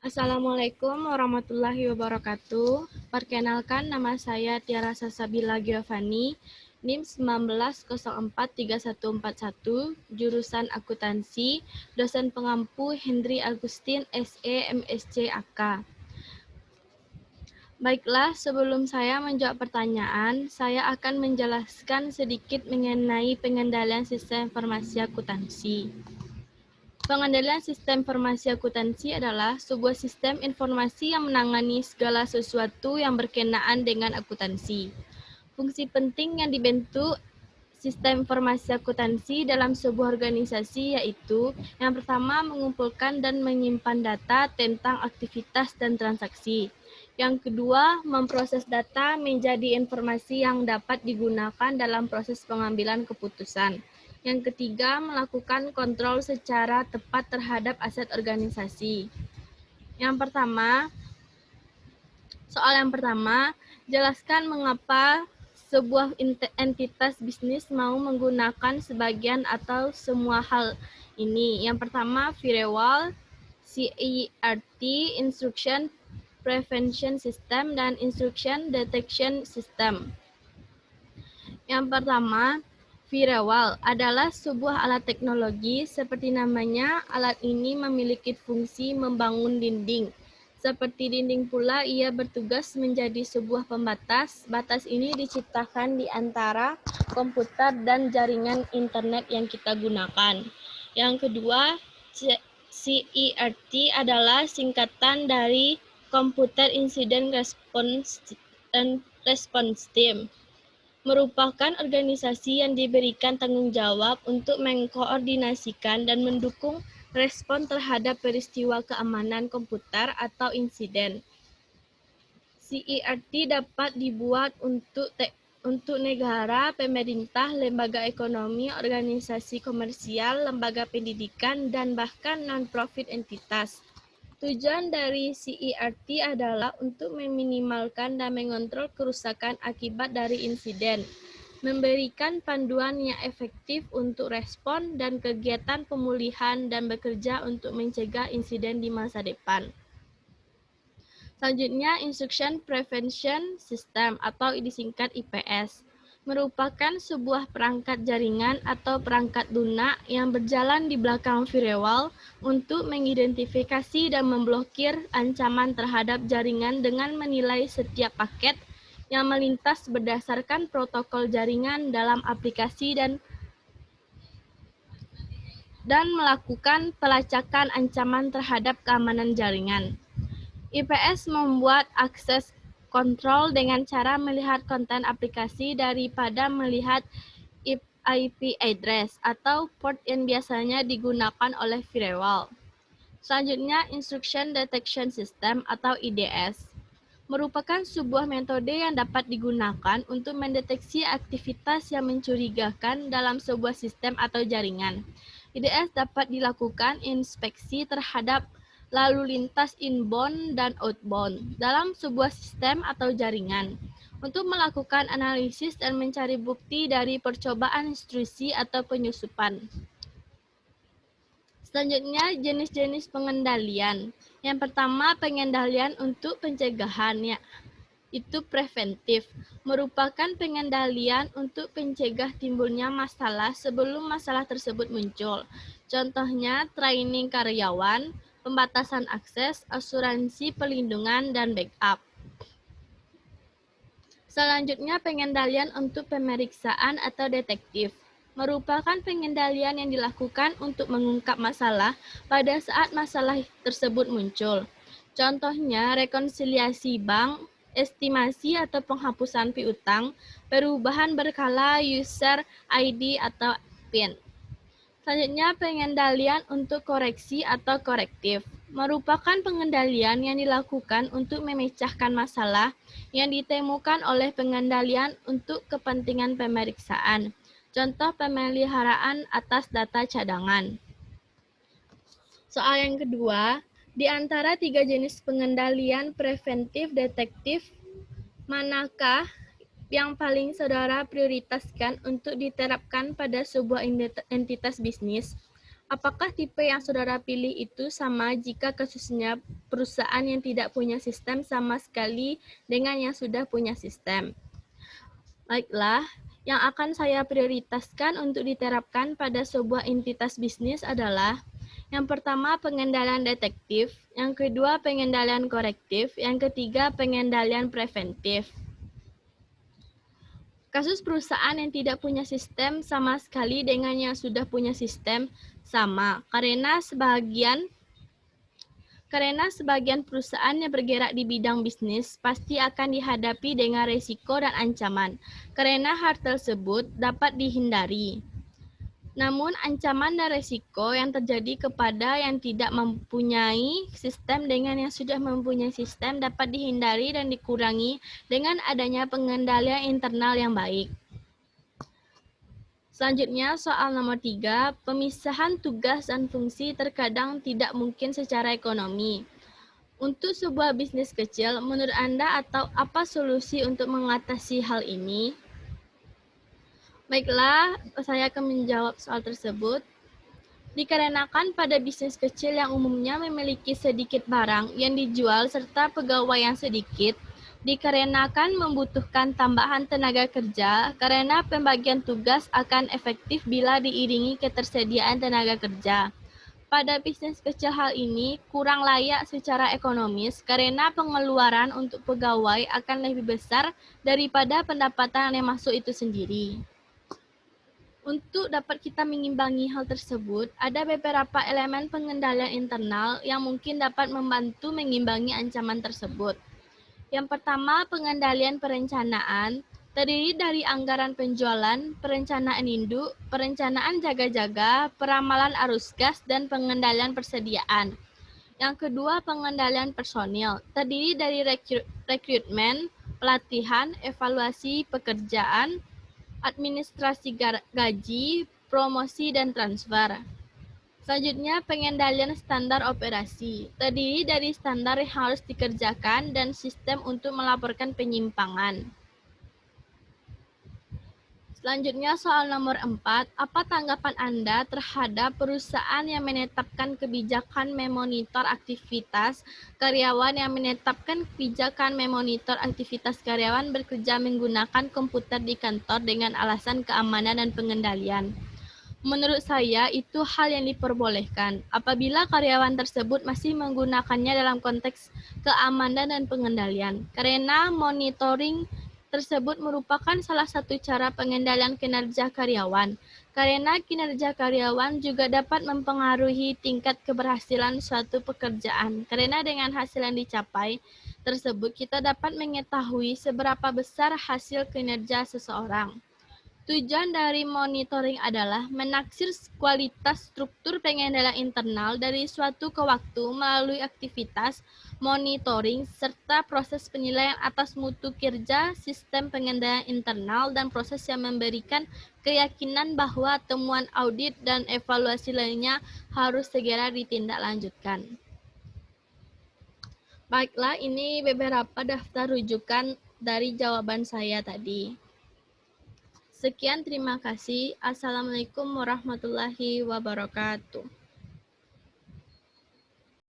Assalamualaikum warahmatullahi wabarakatuh. Perkenalkan, nama saya Tiara Sasabila Giovanni, NIM 19043141, jurusan akuntansi, dosen pengampu Hendri Agustin SE MSc AK. Baiklah, sebelum saya menjawab pertanyaan, saya akan menjelaskan sedikit mengenai pengendalian sistem informasi akuntansi. Pengendalian sistem informasi akuntansi adalah sebuah sistem informasi yang menangani segala sesuatu yang berkenaan dengan akuntansi. Fungsi penting yang dibentuk sistem informasi akuntansi dalam sebuah organisasi yaitu yang pertama mengumpulkan dan menyimpan data tentang aktivitas dan transaksi. Yang kedua, memproses data menjadi informasi yang dapat digunakan dalam proses pengambilan keputusan. Yang ketiga, melakukan kontrol secara tepat terhadap aset organisasi. Soal yang pertama, jelaskan mengapa sebuah entitas bisnis mau menggunakan sebagian atau semua hal ini. Yang pertama, firewall, CERT, Instruction Prevention System, dan Instruction Detection System. Yang pertama, firewall adalah sebuah alat teknologi seperti namanya. Alat ini memiliki fungsi membangun dinding. Seperti dinding pula, ia bertugas menjadi sebuah pembatas. Batas ini diciptakan di antara komputer dan jaringan internet yang kita gunakan. Yang kedua, CERT adalah singkatan dari Computer Incident Response Team, merupakan organisasi yang diberikan tanggung jawab untuk mengkoordinasikan dan mendukung respon terhadap peristiwa keamanan komputer atau insiden. CERT dapat dibuat untuk negara, pemerintah, lembaga ekonomi, organisasi komersial, lembaga pendidikan, dan bahkan non-profit entitas. Tujuan dari CERT adalah untuk meminimalkan dan mengontrol kerusakan akibat dari insiden, memberikan panduan yang efektif untuk respon dan kegiatan pemulihan, dan bekerja untuk mencegah insiden di masa depan. Selanjutnya, Instruction Prevention System atau disingkat IPS merupakan sebuah perangkat jaringan atau perangkat lunak yang berjalan di belakang firewall untuk mengidentifikasi dan memblokir ancaman terhadap jaringan dengan menilai setiap paket yang melintas berdasarkan protokol jaringan dalam aplikasi dan melakukan pelacakan ancaman terhadap keamanan jaringan. IPS membuat akses kontrol dengan cara melihat konten aplikasi daripada melihat IP address atau port yang biasanya digunakan oleh firewall. Selanjutnya, Instruction Detection System atau IDS merupakan sebuah metode yang dapat digunakan untuk mendeteksi aktivitas yang mencurigakan dalam sebuah sistem atau jaringan. IDS dapat dilakukan inspeksi terhadap lalu lintas inbound dan outbound dalam sebuah sistem atau jaringan untuk melakukan analisis dan mencari bukti dari percobaan intrusi atau penyusupan. Selanjutnya, jenis-jenis pengendalian. Yang pertama, pengendalian untuk pencegahan, itu preventif, merupakan pengendalian untuk mencegah timbulnya masalah sebelum masalah tersebut muncul. Contohnya, training karyawan, pembatasan akses, asuransi pelindungan, dan backup. Selanjutnya, pengendalian untuk pemeriksaan atau detektif, merupakan pengendalian yang dilakukan untuk mengungkap masalah pada saat masalah tersebut muncul. Contohnya, rekonsiliasi bank, estimasi atau penghapusan piutang, perubahan berkala user ID atau PIN. Selanjutnya, pengendalian untuk koreksi atau korektif, merupakan pengendalian yang dilakukan untuk memecahkan masalah yang ditemukan oleh pengendalian untuk kepentingan pemeriksaan. Contoh pemeliharaan atas data cadangan. Soal yang kedua, di antara 3 jenis pengendalian preventif detektif, manakah yang paling saudara prioritaskan untuk diterapkan pada sebuah entitas bisnis? Apakah tipe yang saudara pilih itu sama jika kasusnya perusahaan yang tidak punya sistem sama sekali dengan yang sudah punya sistem? Baiklah, yang akan saya prioritaskan untuk diterapkan pada sebuah entitas bisnis adalah yang pertama pengendalian detektif, yang kedua pengendalian korektif, yang ketiga pengendalian preventif. Kasus perusahaan yang tidak punya sistem sama sekali dengan yang sudah punya sistem sama, karena sebagian perusahaan yang bergerak di bidang bisnis pasti akan dihadapi dengan risiko dan ancaman, karena hal tersebut dapat dihindari. Namun, ancaman dan risiko yang terjadi kepada yang tidak mempunyai sistem dengan yang sudah mempunyai sistem dapat dihindari dan dikurangi dengan adanya pengendalian internal yang baik. Selanjutnya, soal nomor 3, pemisahan tugas dan fungsi terkadang tidak mungkin secara ekonomi. Untuk sebuah bisnis kecil, menurut Anda atau apa solusi untuk mengatasi hal ini? Baiklah, saya akan menjawab soal tersebut. Dikarenakan pada bisnis kecil yang umumnya memiliki sedikit barang yang dijual serta pegawai yang sedikit, dikarenakan membutuhkan tambahan tenaga kerja, karena pembagian tugas akan efektif bila diiringi ketersediaan tenaga kerja. Pada bisnis kecil hal ini kurang layak secara ekonomis karena pengeluaran untuk pegawai akan lebih besar daripada pendapatan yang masuk itu sendiri. Untuk dapat kita mengimbangi hal tersebut, ada beberapa elemen pengendalian internal yang mungkin dapat membantu mengimbangi ancaman tersebut. Yang pertama, pengendalian perencanaan, terdiri dari anggaran penjualan, perencanaan induk, perencanaan jaga-jaga, peramalan arus gas, dan pengendalian persediaan. Yang kedua, pengendalian personil, terdiri dari rekrutmen, pelatihan, evaluasi pekerjaan, administrasi gaji, promosi, dan transfer. Selanjutnya, pengendalian standar operasi, terdiri dari standar yang harus dikerjakan dan sistem untuk melaporkan penyimpangan. Selanjutnya, soal nomor 4, apa tanggapan Anda terhadap perusahaan yang menetapkan kebijakan memonitor aktivitas karyawan bekerja menggunakan komputer di kantor dengan alasan keamanan dan pengendalian? Menurut saya, itu hal yang diperbolehkan apabila karyawan tersebut masih menggunakannya dalam konteks keamanan dan pengendalian, karena monitoring tersebut merupakan salah satu cara pengendalian kinerja karyawan, karena kinerja karyawan juga dapat mempengaruhi tingkat keberhasilan suatu pekerjaan, karena dengan hasil yang dicapai tersebut kita dapat mengetahui seberapa besar hasil kinerja seseorang. Tujuan dari monitoring adalah menaksir kualitas struktur pengendalian internal dari suatu ke waktu melalui aktivitas monitoring serta proses penilaian atas mutu kerja sistem pengendalian internal dan proses yang memberikan keyakinan bahwa temuan audit dan evaluasi lainnya harus segera ditindaklanjutkan. Baiklah, ini beberapa daftar rujukan dari jawaban saya tadi. Sekian, terima kasih. Assalamualaikum warahmatullahi wabarakatuh.